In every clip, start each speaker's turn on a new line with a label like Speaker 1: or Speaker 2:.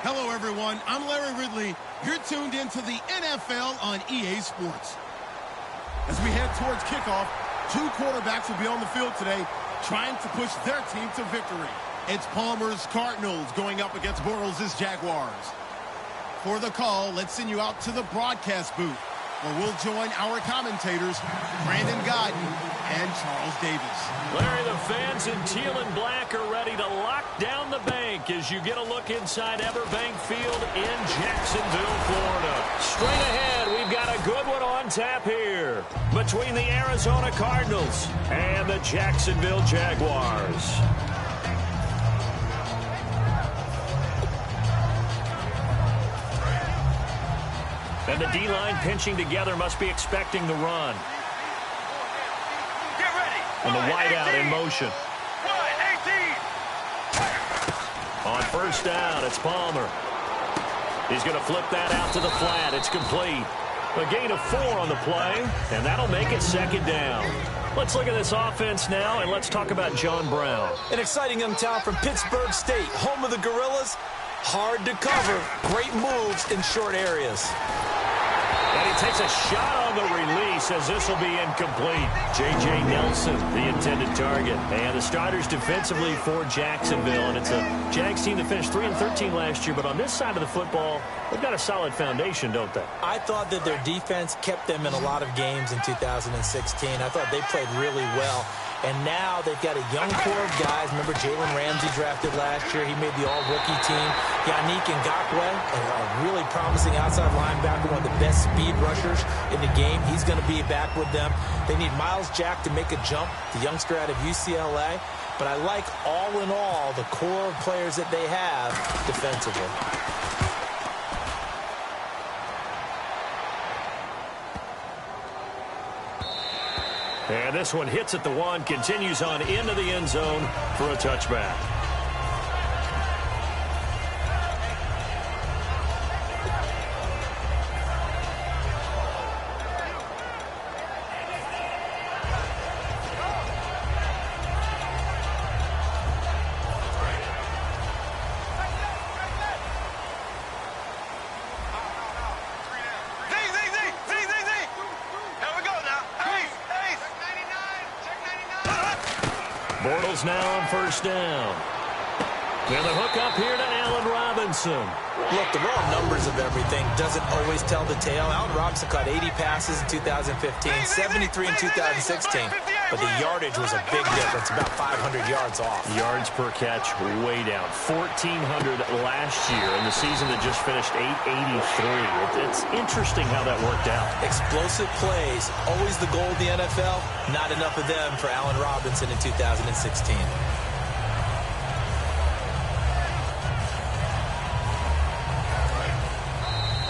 Speaker 1: Hello, everyone. I'm Larry Ridley. You're tuned into the NFL on EA Sports. As we head towards kickoff, two quarterbacks will be on the field today trying to push their team to victory. It's Palmer's Cardinals going up against Bortles' Jaguars. For the call, let's send you out to the broadcast booth, where we'll join our commentators, Brandon Godden and Charles Davis.
Speaker 2: Larry, the fans in teal and black are ready to lock down the bank as you get a look inside Everbank Field in Jacksonville, Florida. Straight ahead, we've got a good one on tap here between the Arizona Cardinals and the Jacksonville Jaguars. And the D-line pinching together must be expecting the run.
Speaker 3: Get ready.
Speaker 2: And the wideout in motion.
Speaker 3: 1-18.
Speaker 2: On first down, it's Palmer. He's going to flip that out to the flat. It's complete. A gain of 4 on the play, and that'll make it second down. Let's look at this offense now, and let's talk about John Brown.
Speaker 4: An exciting young talent from Pittsburgh State, home of the Gorillas. Hard to cover. Great moves in short areas.
Speaker 2: And he takes a shot on the release as this will be incomplete. J.J. Nelson, the intended target. And the starters defensively for Jacksonville. And it's a Jags team that finished 3-13 last year. But on this side of the football, they've got a solid foundation, don't they?
Speaker 4: I thought that their defense kept them in a lot of games in 2016. I thought they played really well. And now they've got a young core of guys. Remember Jalen Ramsey drafted last year. He made the all-rookie team. Yannick Ngakoue, a really promising outside linebacker, one of the best speed rushers in the game. He's going to be back with them. They need Miles Jack to make a jump, the youngster out of UCLA. But I like, all in all, the core of players that they have defensively.
Speaker 2: And this one hits at the 1, continues on into the end zone for a touchback. Bortles now on first down. And the hook up here to Allen Robinson.
Speaker 4: Look, the raw numbers of everything doesn't always tell the tale. Allen Robinson caught 80 passes in 2015, 73 in 2016. But the yardage was a big difference, about 500 yards off.
Speaker 2: Yards per catch way down. 1,400 last year in the season that just finished 883. It's interesting how that worked out.
Speaker 4: Explosive plays, always the goal of the NFL. Not enough of them for Allen Robinson in 2016.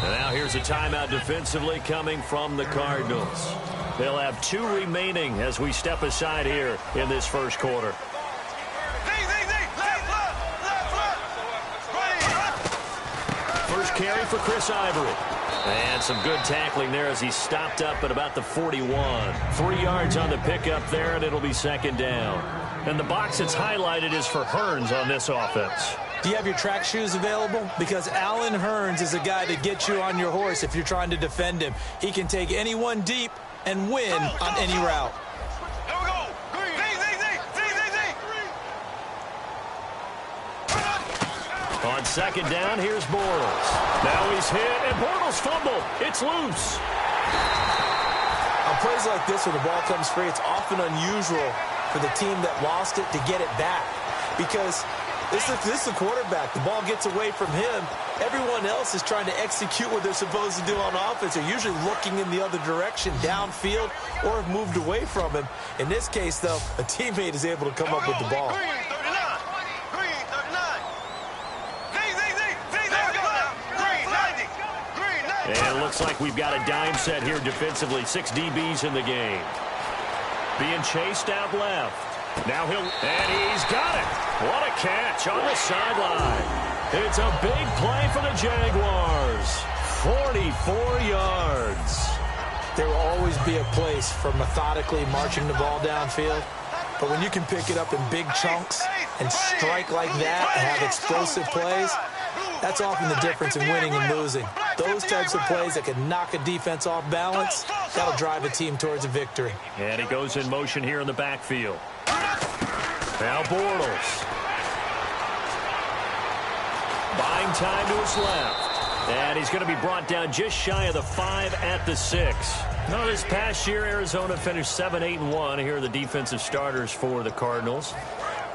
Speaker 2: And now here's a timeout defensively coming from the Cardinals. They'll have 2 remaining as we step aside here in this first quarter. First carry for Chris Ivory. And some good tackling there as he stopped up at about the 41. 3 yards on the pickup there, and it'll be second down. And the box that's highlighted is for Hearns on this offense.
Speaker 4: Do you have your track shoes available? Because Allen Hearns is a guy to get you on your horse if you're trying to defend him. He can take anyone deep and win on any route.
Speaker 3: Here we go.
Speaker 2: On second down, here's Bortles. Now he's hit, and Bortles fumbled. It's loose.
Speaker 4: On plays like this where the ball comes free, it's often unusual for the team that lost it to get it back. Because this is the quarterback. The ball gets away from him. Everyone else is trying to execute what they're supposed to do on offense. They're usually looking in the other direction, downfield, or have moved away from him. In this case, though, a teammate is able to come up with the ball.
Speaker 2: And it looks like we've got a dime set here defensively. 6 DBs in the game. Being chased out left. Now and he's got it. What a catch on the sideline. It's a big play for the Jaguars. 44 yards.
Speaker 4: There will always be a place for methodically marching the ball downfield. But when you can pick it up in big chunks and strike like that and have explosive plays, That's often the difference in winning and losing. Those types of plays that can knock a defense off balance, that'll drive a team towards a victory.
Speaker 2: And he goes in motion here in the backfield. Now Bortles. Buying time to his left. And he's going to be brought down just shy of the 5 at the 6. Now, this past year, Arizona finished 7-8-1. Here are the defensive starters for the Cardinals.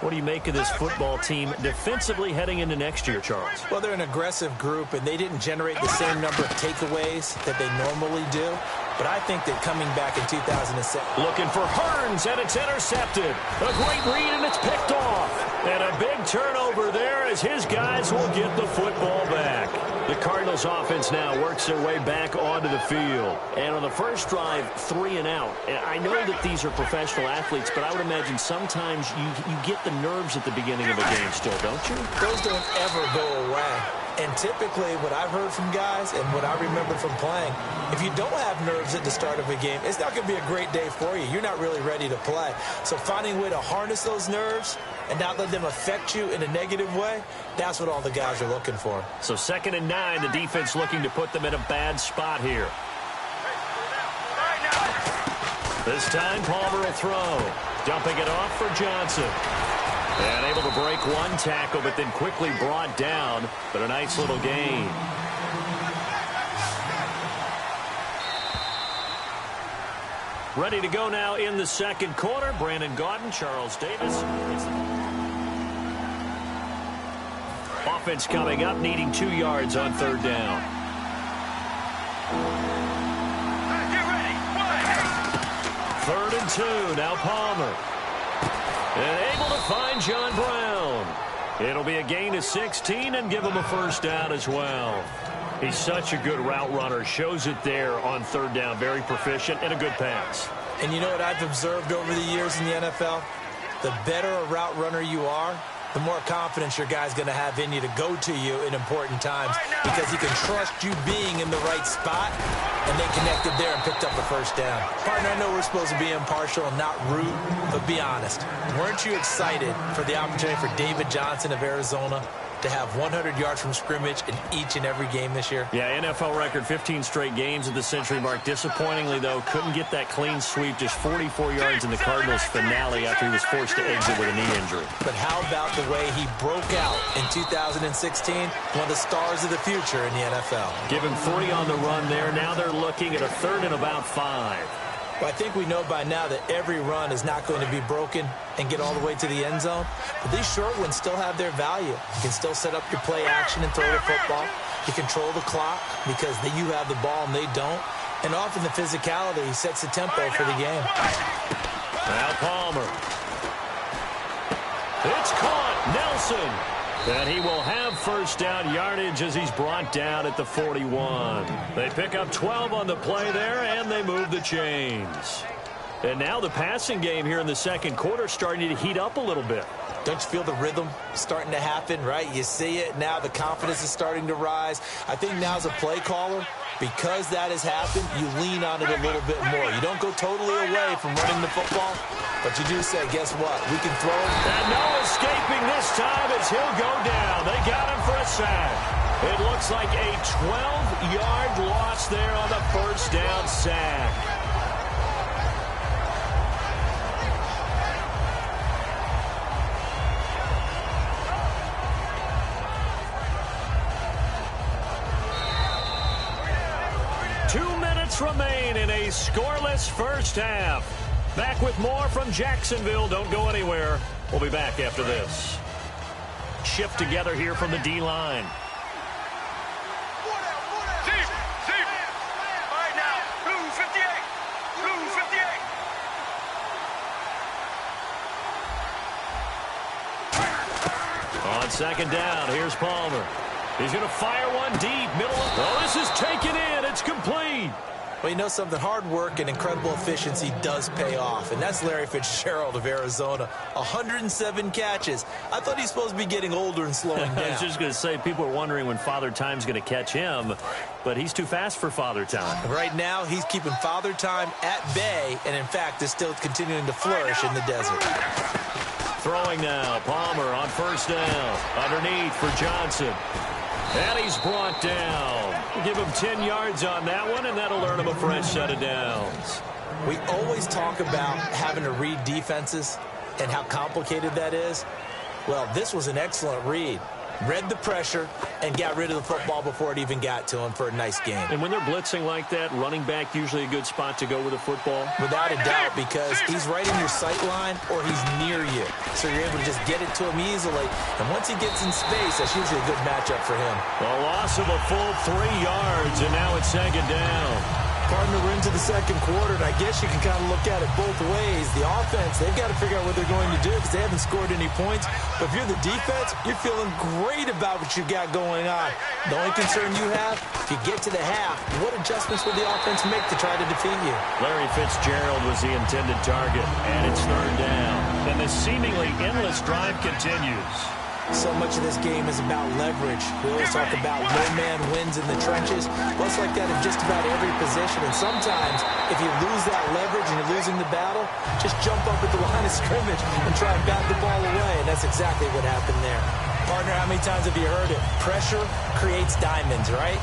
Speaker 2: What do you make of this football team defensively heading into next year, Charles?
Speaker 4: Well, they're an aggressive group, and they didn't generate the same number of takeaways that they normally do. But I think that coming back in 2006...
Speaker 2: Looking for Hearns, and it's intercepted. A great read, and it's picked off. And a big turnover there as his guys will get the football back. The Cardinals offense now works their way back onto the field. And on the first drive, 3 and out. I know that these are professional athletes, but I would imagine sometimes you get the nerves at the beginning of a game still, don't you?
Speaker 4: Those don't ever go away. And typically what I've heard from guys and what I remember from playing, if you don't have nerves at the start of a game, it's not going to be a great day for you. You're not really ready to play. So finding a way to harness those nerves and not let them affect you in a negative way, that's what all the guys are looking for.
Speaker 2: So 2nd and 9, the defense looking to put them in a bad spot here. This time Palmer will throw. Dumping it off for Johnson. And able to break one tackle, but then quickly brought down. But a nice little gain. Ready to go now in the second quarter. Brandon Gaudin, Charles Davis. Offense coming up, needing 2 yards on 3rd down.
Speaker 3: Get ready.
Speaker 2: 3rd and 2. Now Palmer. And able to find John Brown. It'll be a gain of 16 and give him a first down as well. He's such a good route runner. Shows it there on 3rd down. Very proficient and a good pass.
Speaker 4: And you know what I've observed over the years in the NFL? The better a route runner you are, the more confidence your guy's going to have in you to go to you in important times because he can trust you being in the right spot, and they connected there and picked up the first down. Partner, I know we're supposed to be impartial and not rude, but be honest. Weren't you excited for the opportunity for David Johnson of Arizona to have 100 yards from scrimmage in each and every game this year?
Speaker 2: Yeah, NFL record, 15 straight games at the century mark. Disappointingly, though, couldn't get that clean sweep, just 44 yards in the Cardinals' finale after he was forced to exit with a knee injury.
Speaker 4: But how about the way he broke out in 2016? One of the stars of the future in the NFL.
Speaker 2: Give him 3 on the run there. Now they're looking at a 3rd and about 5.
Speaker 4: Well, I think we know by now that every run is not going to be broken and get all the way to the end zone. But these short ones still have their value. You can still set up your play action and throw the football. You control the clock because you have the ball and they don't. And often the physicality sets the tempo for the game.
Speaker 2: Now Palmer. It's caught. Nelson. And he will have first down yardage as he's brought down at the 41. They pick up 12 on the play there, and they move the chains. And now the passing game here in the second quarter starting to heat up a little bit.
Speaker 4: Don't you feel the rhythm starting to happen, right? You see it now. The confidence is starting to rise. I think now as a play caller, because that has happened, you lean on it a little bit more. You don't go totally away from running the football, but you do say, guess what? We can throw him.
Speaker 2: And no escaping this time as he'll go down. They got him for a sack. It looks like a 12-yard loss there on the first down sack. Remain in a scoreless first half. Back with more from Jacksonville. Don't go anywhere. We'll be back after this. Shift together here from the D-line.
Speaker 3: Deep. All right now. Blue 58. Blue 58.
Speaker 2: On second down, here's Palmer. He's going to fire one deep. Middle of... Oh, this is taken in. It's complete.
Speaker 4: Well, you know something, hard work and incredible efficiency does pay off, and that's Larry Fitzgerald of Arizona. 107 catches. I thought he's supposed to be getting older and slowing down.
Speaker 2: I was just going to say, people are wondering when Father Time's going to catch him, but he's too fast for Father Time.
Speaker 4: Right now, he's keeping Father Time at bay, and in fact, is still continuing to flourish in the desert.
Speaker 2: Throwing now, Palmer on first down. Underneath for Johnson. And he's brought down. Give him 10 yards on that one, and that'll earn him a fresh set of downs.
Speaker 4: We always talk about having to read defenses and how complicated that is. Well, this was an excellent read. Read the pressure and got rid of the football before it even got to him for a nice game.
Speaker 2: And when they're blitzing like that, running back usually a good spot to go with a football?
Speaker 4: Without a doubt, because he's right in your sight line or he's near you. So you're able to just get it to him easily. And once he gets in space, that's usually a good matchup for him.
Speaker 2: A loss of a full 3 yards, and now it's second down.
Speaker 4: Partner, we're into the second quarter, and I guess you can kind of look at it both ways. The offense, they've got to figure out what they're going to do because they haven't scored any points. But if you're the defense, you're feeling great about what you've got going on. The only concern you have, if you get to the half, what adjustments will the offense make to try to defeat you?
Speaker 2: Larry Fitzgerald was the intended target, and it's third down. And the seemingly endless drive continues.
Speaker 4: So much of this game is about leverage. We always talk about no man wins in the trenches. Well, it's like that in just about every position. And sometimes, if you lose that leverage and you're losing the battle, just jump up at the line of scrimmage and try and bat the ball away. And that's exactly what happened there. Partner, how many times have you heard it? Pressure creates diamonds, right?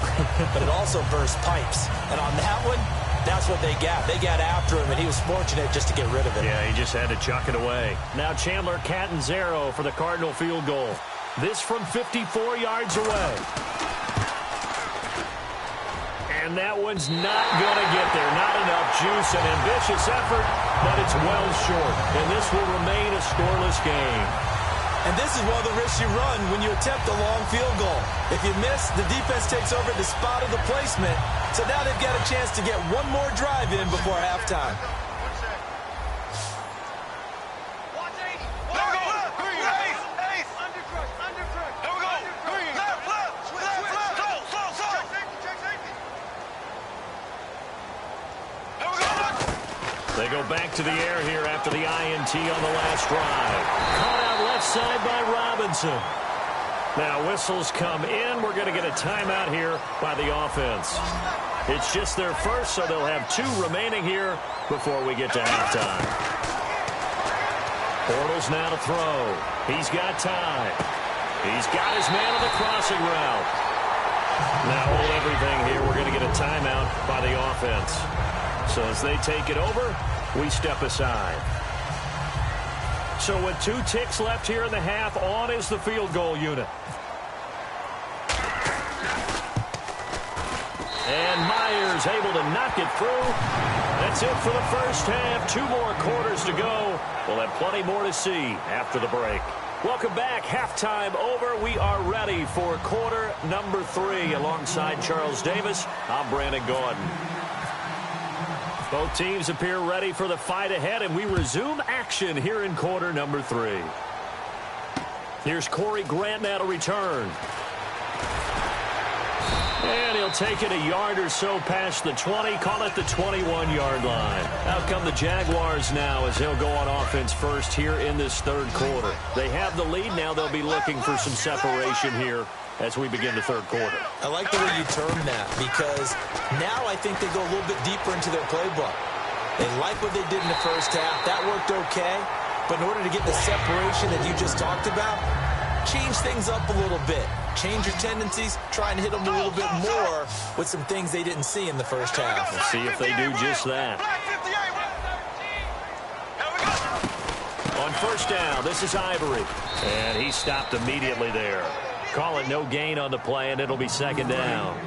Speaker 4: But it also bursts pipes. And on that one, that's what they got. They got after him, and he was fortunate just to get rid of it.
Speaker 2: Yeah, he just had to chuck it away. Now Chandler Catanzaro for the Cardinal field goal. This from 54 yards away. And that one's not going to get there. Not enough juice. An ambitious effort, but it's well short. And this will remain a scoreless game.
Speaker 4: And this is one of the risks you run when you attempt a long field goal. If you miss, the defense takes over the spot of the placement. So now they've got a chance to get one more drive in before halftime.
Speaker 2: They go back to the air here after the INT on the last drive. Caught out left side by Robinson. Now whistles come in. We're going to get a timeout here by the offense. It's just their first, so they'll have 2 remaining here before we get to halftime. Bortles now to throw. He's got time. He's got his man on the crossing route. Now hold everything here. We're going to get a timeout by the offense. So as they take it over, we step aside. So with 2 ticks left here in the half, on is the field goal unit. And Myers able to knock it through. That's it for the first half. 2 more quarters to go. We'll have plenty more to see after the break. Welcome back. Halftime over. We are ready for quarter number 3. Alongside Charles Davis, I'm Brandon Gordon. Both teams appear ready for the fight ahead, and we resume action here in quarter number 3. Here's Corey Grant now to return. And he'll take it a yard or so past the 20, call it the 21-yard line. Out come the Jaguars now as they'll go on offense first here in this third quarter. They have the lead. Now they'll be looking for some separation here as we begin the third quarter.
Speaker 4: I like the way you term that because now I think they go a little bit deeper into their playbook. They like what they did in the first half. That worked okay. But in order to get the separation that you just talked about, change things up a little bit. Change your tendencies. Try and hit them a little bit more with some things they didn't see in the first half.
Speaker 2: We'll see if they do just that. On first down, this is Ivory. And he stopped immediately there. Call it no gain on the play, and it'll be second down.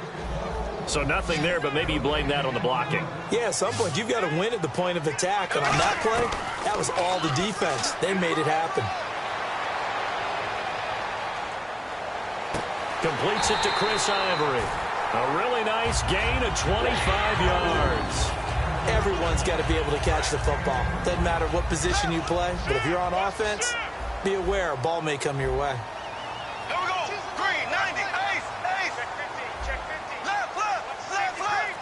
Speaker 2: So nothing there, but maybe you blame that on the blocking.
Speaker 4: Yeah, at some point, you've got to win at the point of attack. And on that play, that was all the defense. They made it happen.
Speaker 2: Completes it to Chris Ivory. A really nice gain of 25 yards.
Speaker 4: Everyone's got to be able to catch the football. Doesn't matter what position you play, but if you're on offense, be aware a ball may come your way.
Speaker 3: Here we go. Green, 90. Ace, ace. Check 15, check 15. Left, left, left, left.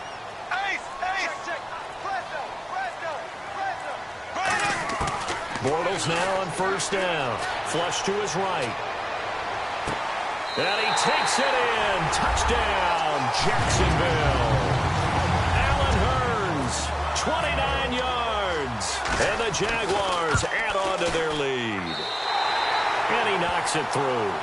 Speaker 3: Ace, ace. Check, presto, presto, presto.
Speaker 2: Bortles now on first down. Flush to his right. And he takes it in. Touchdown, Jacksonville. Allen Hurns, 29 yards. And the Jaguars add on to their lead. And he knocks it through.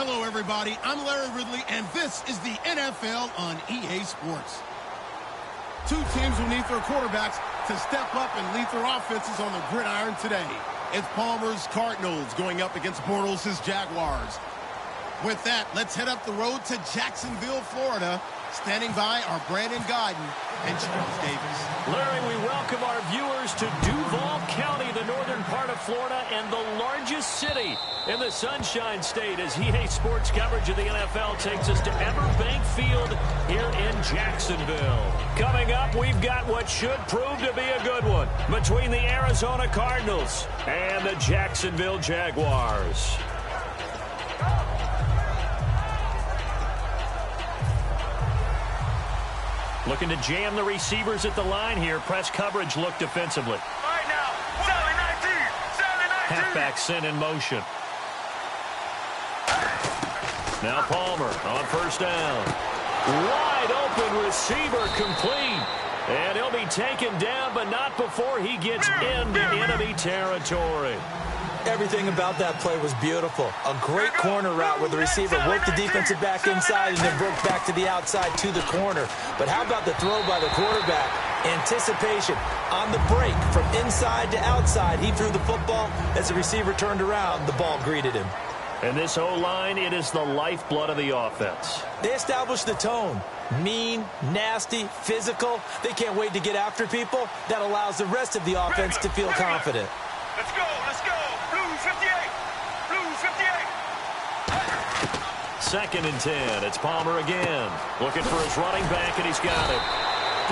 Speaker 1: Hello, everybody. I'm Larry Ridley, and this is the NFL on EA Sports. Two teams will need their quarterbacks to step up and lead their offenses on the gridiron today. It's Palmer's Cardinals going up against Bortles' Jaguars. With that, let's head up the road to Jacksonville, Florida. Standing by are Brandon Godden and Charles Davis.
Speaker 2: Larry, we welcome our viewers to Duval County, the northern part of Florida, and the largest city in the Sunshine State, as EA Sports coverage of the NFL takes us to Everbank Field here in Jacksonville. Coming up, we've got what should prove to be a good one between the Arizona Cardinals and the Jacksonville Jaguars. Looking to jam the receivers at the line here. Press coverage look defensively.
Speaker 3: Right now, 7-19.
Speaker 2: Halfback sent in motion. Now Palmer on first down. Wide open receiver complete. And he'll be taken down, but not before he gets into enemy territory.
Speaker 4: Everything about that play was beautiful. A great corner route where the receiver worked the defensive back inside and then broke back to the outside to the corner. But how about the throw by the quarterback? Anticipation on the break from inside to outside. He threw the football. As the receiver turned around, the ball greeted him.
Speaker 2: And this O-line, it is the lifeblood of the offense.
Speaker 4: They established the tone. Mean, nasty, physical. They can't wait to get after people. That allows the rest of the offense to feel confident.
Speaker 3: Let's go, let's go. Blue 58. Blue 58.
Speaker 2: 2nd and 10. It's Palmer again. Looking for his running back, and he's got it.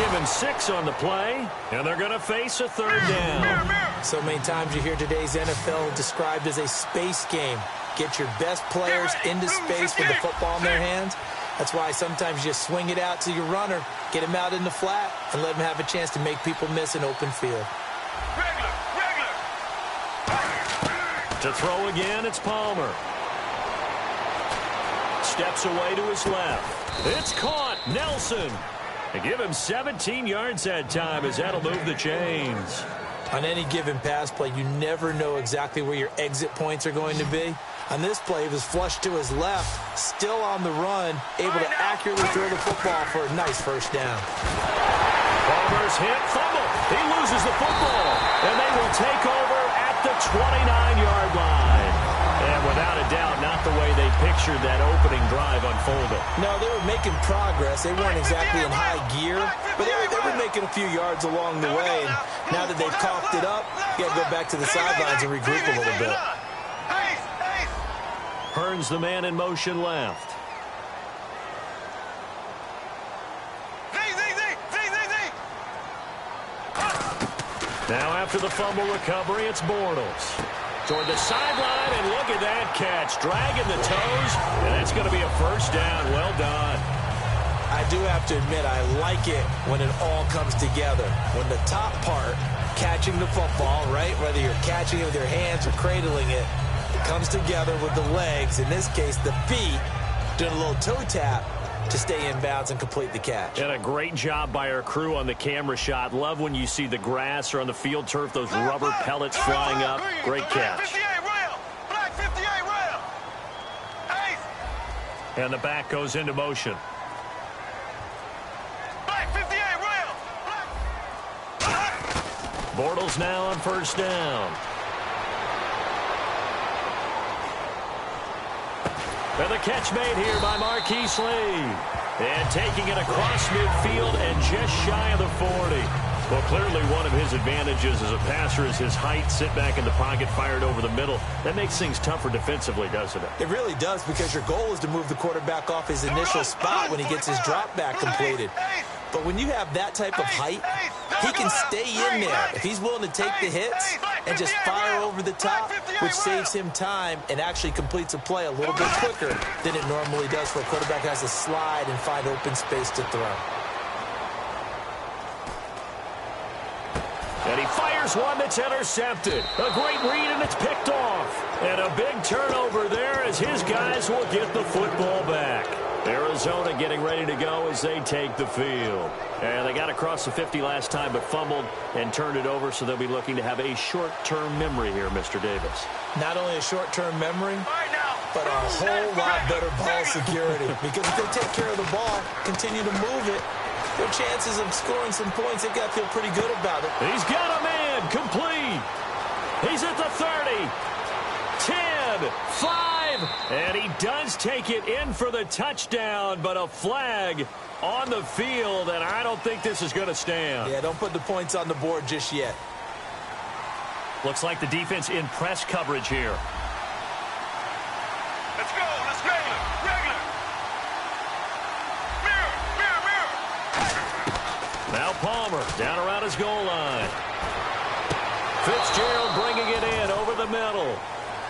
Speaker 2: Give him 6 on the play, and they're going to face a 3rd down.
Speaker 4: So many times you hear today's NFL described as a space game. Get your best players into space with the football in their hands. That's why sometimes you just swing it out to your runner, get him out in the flat, and let him have a chance to make people miss an open field.
Speaker 2: To throw again, it's Palmer. Steps away to his left. It's caught. Nelson. They give him 17 yards that time, as that'll move the chains.
Speaker 4: On any given pass play, you never know exactly where your exit points are going to be. On this play, he was flushed to his left, still on the run, able to accurately throw the football for a nice first down.
Speaker 2: Palmer's hit, fumble. He loses the football, and they will take over at the 29-yard line. And without a doubt, not the way they pictured that opening drive unfolded.
Speaker 4: No, they were making progress. They weren't exactly in high gear, but they were making a few yards along the way. And now that they've coughed it up, you got to go back to the sidelines and regroup a little bit.
Speaker 2: Hearns the man in motion left. Now after the fumble recovery, it's Bortles. Toward the sideline, and look at that catch. Dragging the toes, and that's going to be a first down. Well done.
Speaker 4: I do have to admit, I like it when it all comes together. When the top part, catching the football, right, whether you're catching it with your hands or cradling it, it comes together with the legs, in this case the feet, doing a little toe tap to stay in bounds and complete the catch.
Speaker 2: And a great job by our crew on the camera shot. Love when you see the grass or on the field turf, those rubber pellets flying up. Great catch. And the back goes into motion. Bortles now on first down. And the catch made here by Marquise Lee. And taking it across midfield and just shy of the 40. Well, clearly one of his advantages as a passer is his height. Sit back in the pocket, fired over the middle. That makes things tougher defensively, doesn't it?
Speaker 4: It really does, because your goal is to move the quarterback off his initial spot when he gets his drop back completed. But when you have that type of height, he can stay in there if he's willing to take the hits and just fire over the top, which saves him time and actually completes a play a little bit quicker than it normally does for a quarterback who has to slide and find open space to throw.
Speaker 2: And he fires one that's intercepted. A great read, and it's picked off. And a big turnover there as his guys will get the football back. Arizona getting ready to go as they take the field. And they got across the 50 last time but fumbled and turned it over, so they'll be looking to have a short-term memory here, Mr. Davis.
Speaker 4: Not only a short-term memory, but a whole lot better ball security. Because if they take care of the ball, continue to move it, their chances of scoring some points, they've got to feel pretty good about it.
Speaker 2: He's got a man complete. He's at the 30. 10, 5, and he does take it in for the touchdown, but a flag on the field, and I don't think this is going to stand.
Speaker 4: Yeah, don't put the points on the board just yet.
Speaker 2: Looks like the defense in press coverage here.
Speaker 3: Let's go. Let's go. Regular. Mirror, mirror, mirror.
Speaker 2: Now Palmer down around his goal line. Fitzgerald bringing it in over the middle.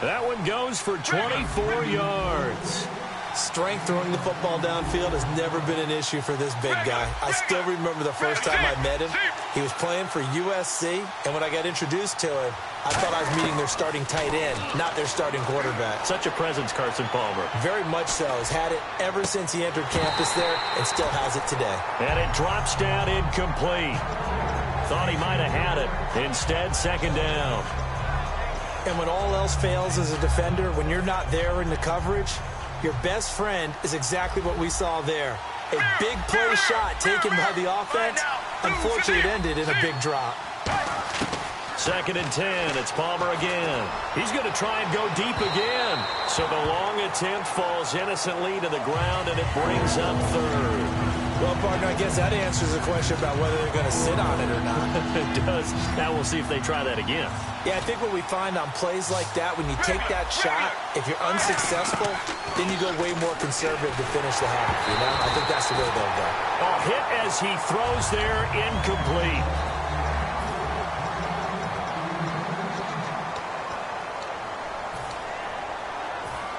Speaker 2: That one goes for 24 yards.
Speaker 4: Strength throwing the football downfield has never been an issue for this big guy. I still remember the first time I met him. He was playing for USC, and when I got introduced to him, I thought I was meeting their starting tight end, not their starting quarterback.
Speaker 2: Such a presence, Carson Palmer.
Speaker 4: Very much so. He's had it ever since he entered campus there and still has it today.
Speaker 2: And it drops down incomplete. Thought he might have had it. Instead, second down.
Speaker 4: And when all else fails as a defender, when you're not there in the coverage, your best friend is exactly what we saw there. A big play shot taken by the offense. Unfortunately, it ended in a big drop.
Speaker 2: Second and 10. It's Palmer again. He's going to try and go deep again. So the long attempt falls innocently to the ground, and it brings up third.
Speaker 4: Well, partner, I guess that answers the question about whether they're going to sit on it or not.
Speaker 2: It does. Now we'll see if they try that again.
Speaker 4: Yeah, I think what we find on plays like that, when you take that shot, if you're unsuccessful, then you go way more conservative to finish the half, you know? I think that's the way they'll go.
Speaker 2: A hit as he throws there, incomplete.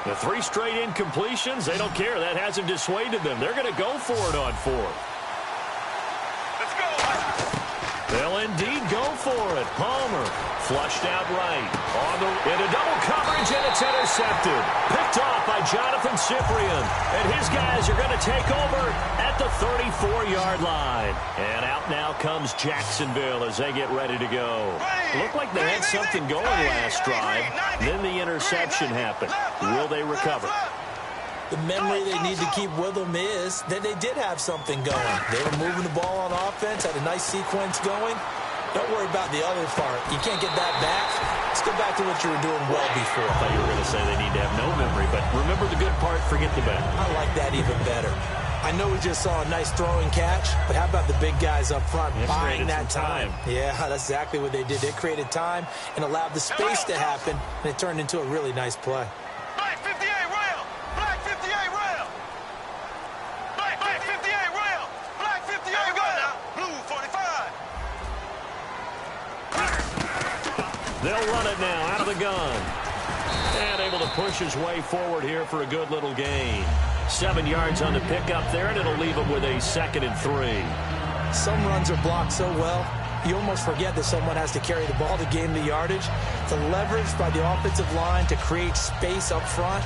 Speaker 2: The 3 straight incompletions, they don't care. That hasn't dissuaded them. They're going to go for it on 4th.
Speaker 3: Let's go.
Speaker 2: They'll indeed go for it. Palmer flushed out right. Into double coverage, and it's intercepted. Picked off by Jonathan Cyprien. And his guys are going to take over at the 34-yard line. And out now comes Jacksonville as they get ready to go. Looked like they had something going last drive. Then the interception happened. Will they recover?
Speaker 4: The memory they need to keep with them is that they did have something going. They were moving the ball on offense, had a nice sequence going. Don't worry about the other part. You can't get that back. Let's go back to what you were doing well before.
Speaker 2: I thought you were going to say they need to have no memory, but remember the good part, forget the bad.
Speaker 4: I like that even better. I know we just saw a nice throwing catch, but how about the big guys up front buying that time? Yeah, that's exactly what they did. They created time and allowed the space to happen, and it turned into a really nice play.
Speaker 3: Black 58 rail. Black 58 rail. Black 58 rail. Black 58 rail. Blue 45.
Speaker 2: They'll run it now out of the gun. And able to push his way forward here for a good little gain. 7 yards on the pickup there, and it'll leave him with a 2nd and 3.
Speaker 4: Some runs are blocked so well, you almost forget that someone has to carry the ball to gain the yardage. The leverage by the offensive line to create space up front,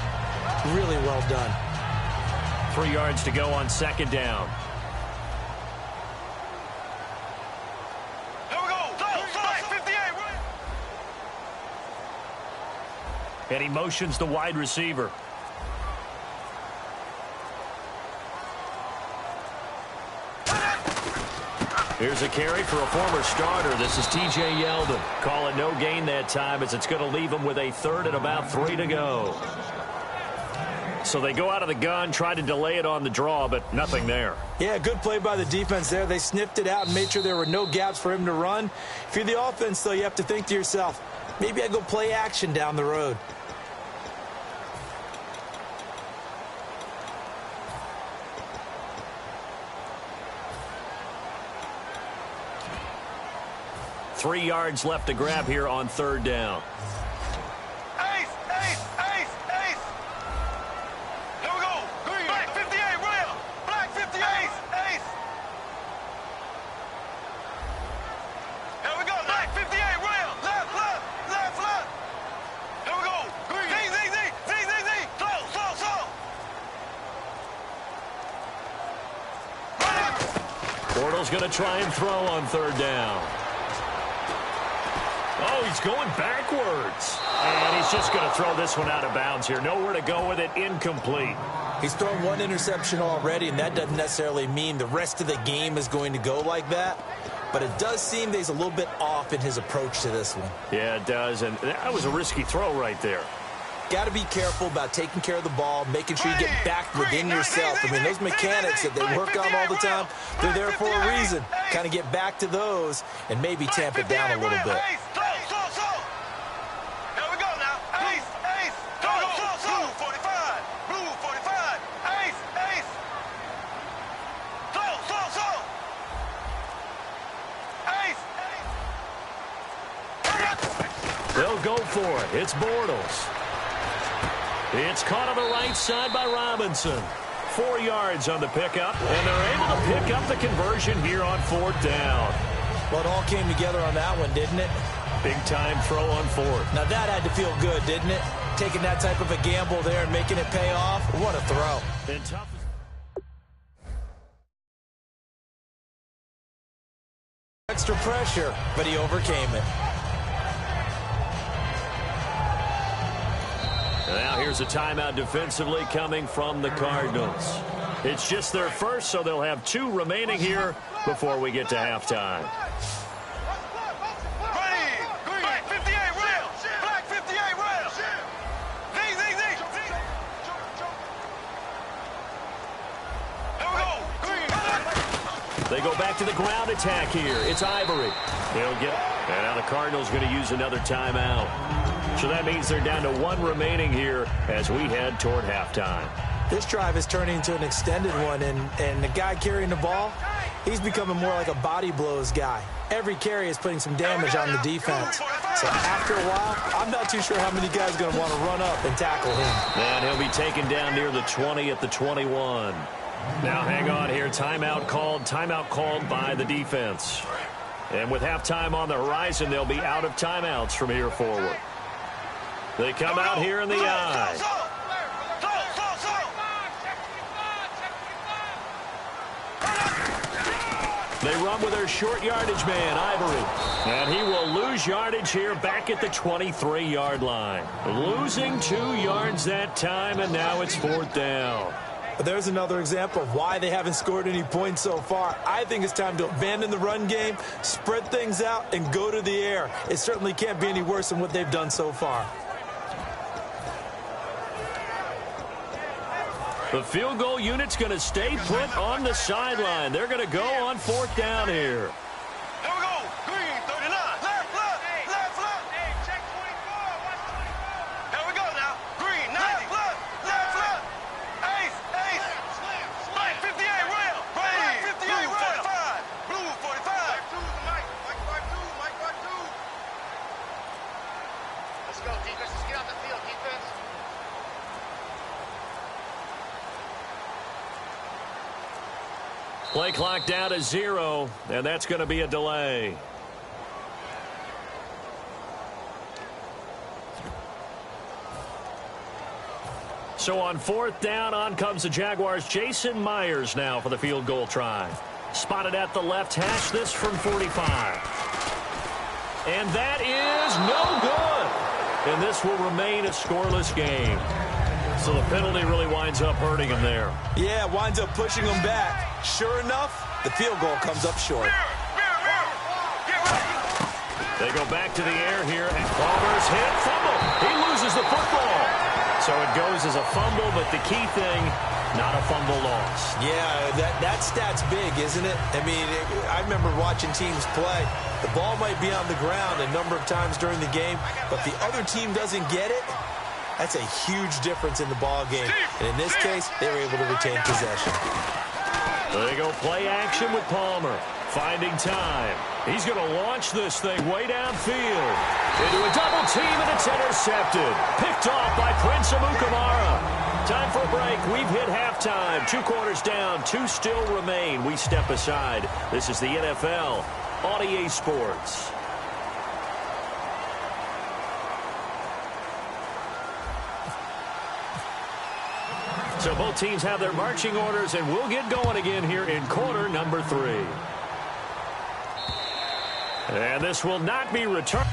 Speaker 4: really well done.
Speaker 2: 3 yards to go on 2nd down.
Speaker 3: Here we go. Black 58 rail.
Speaker 2: And he motions the wide receiver. Here's a carry for a former starter. This is T.J. Yeldon. Calling no gain that time as it's going to leave him with a 3rd and about 3 to go. So they go out of the gun, try to delay it on the draw, but nothing there.
Speaker 4: Yeah, good play by the defense there. They sniffed it out and made sure there were no gaps for him to run. If you're the offense, though, you have to think to yourself, maybe I go play action down the road.
Speaker 2: Three yards left to grab here on 3rd down.
Speaker 3: Ace, ace, ace, ace. Here we go. Black 58 rail. Black 58. Ace. Here we go. Black 58 rail. Left, left, left, left. Here we go. Z, Z, Z, Z, Z, Z. Slow, slow, slow.
Speaker 2: Bortles going to try and throw on 3rd down. Oh, he's going backwards. And he's just going to throw this one out of bounds here. Nowhere to go with it. Incomplete.
Speaker 4: He's thrown one interception already, and that doesn't necessarily mean the rest of the game is going to go like that. But it does seem that he's a little bit off in his approach to this one.
Speaker 2: Yeah, it does. And that was a risky throw right there.
Speaker 4: Got to be careful about taking care of the ball, making sure you get back within yourself. I mean, those mechanics that they work on all the time, they're there for a reason. Kind of get back to those and maybe tamp it down a little bit.
Speaker 2: They'll go for it. It's Bortles. It's caught on the right side by Robinson. 4 yards on the pickup, and they're able to pick up the conversion here on 4th down.
Speaker 4: Well, it all came together on that one, didn't it?
Speaker 2: Big-time throw on 4th.
Speaker 4: Now, that had to feel good, didn't it? Taking that type of a gamble there and making it pay off. What a throw.
Speaker 2: And tough.
Speaker 4: Extra pressure, but he overcame it.
Speaker 2: Now here's a timeout defensively coming from the Cardinals. It's just their first, so they'll have 2 remaining here before we get to halftime.
Speaker 3: Black 58 rail. Black 58 rail.
Speaker 2: They go back to the ground attack here. It's Ivory. They'll get, and now the Cardinals going to use another timeout. So that means they're down to 1 remaining here as we head toward halftime.
Speaker 4: This drive is turning into an extended one, and the guy carrying the ball, he's becoming more like a body blows guy. Every carry is putting some damage on the defense. So after a while, I'm not too sure how many guys are going to want to run up and tackle him.
Speaker 2: And he'll be taken down near the 20 at the 21. Now hang on here. Timeout called by the defense. And with halftime on the horizon, they'll be out of timeouts from here forward. They come out here in the eye. They run with their short yardage man, Ivory. And he will lose yardage here back at the 23-yard line. Losing 2 yards that time, and now it's 4th down.
Speaker 4: There's another example of why they haven't scored any points so far. I think it's time to abandon the run game, spread things out, and go to the air. It certainly can't be any worse than what they've done so far.
Speaker 2: The field goal unit's going to stay put on the sideline. They're going to go on 4th down here.
Speaker 3: Here we go. Green, 39. Left. Hey, check 24. Watch 24. Here we go now. Green, 90. Left. Ace. Black 58 rail. Black 58 rail. 45. Blue 45. Mike 52. Let's go, defense. Let's get out the field, defense.
Speaker 2: Play clock down to 0, and that's going to be a delay. So on 4th down, on comes the Jaguars. Jason Myers now for the field goal try. Spotted at the left hash, this from 45. And that is no good. And this will remain a scoreless game. So the penalty really winds up hurting him there.
Speaker 4: Yeah, it winds up pushing him back. Sure enough, the field goal comes up short.
Speaker 2: They go back to the air here, and Palmer's hit, fumble. He loses the football. So it goes as a fumble, but the key thing, not a fumble loss.
Speaker 4: Yeah, that stat's big, isn't it? I mean, I remember watching teams play. The ball might be on the ground a number of times during the game, but the other team doesn't get it. That's a huge difference in the ball game. And in this case, they were able to retain possession.
Speaker 2: They go play action with Palmer. Finding time. He's going to launch this thing way downfield. Into a double team, and it's intercepted. Picked off by Prince Amukamara. Time for a break. We've hit halftime. 2 quarters down. 2 still remain. We step aside. This is the NFL on EA Sports. So both teams have their marching orders, and we'll get going again here in quarter number 3. And this will not be returned.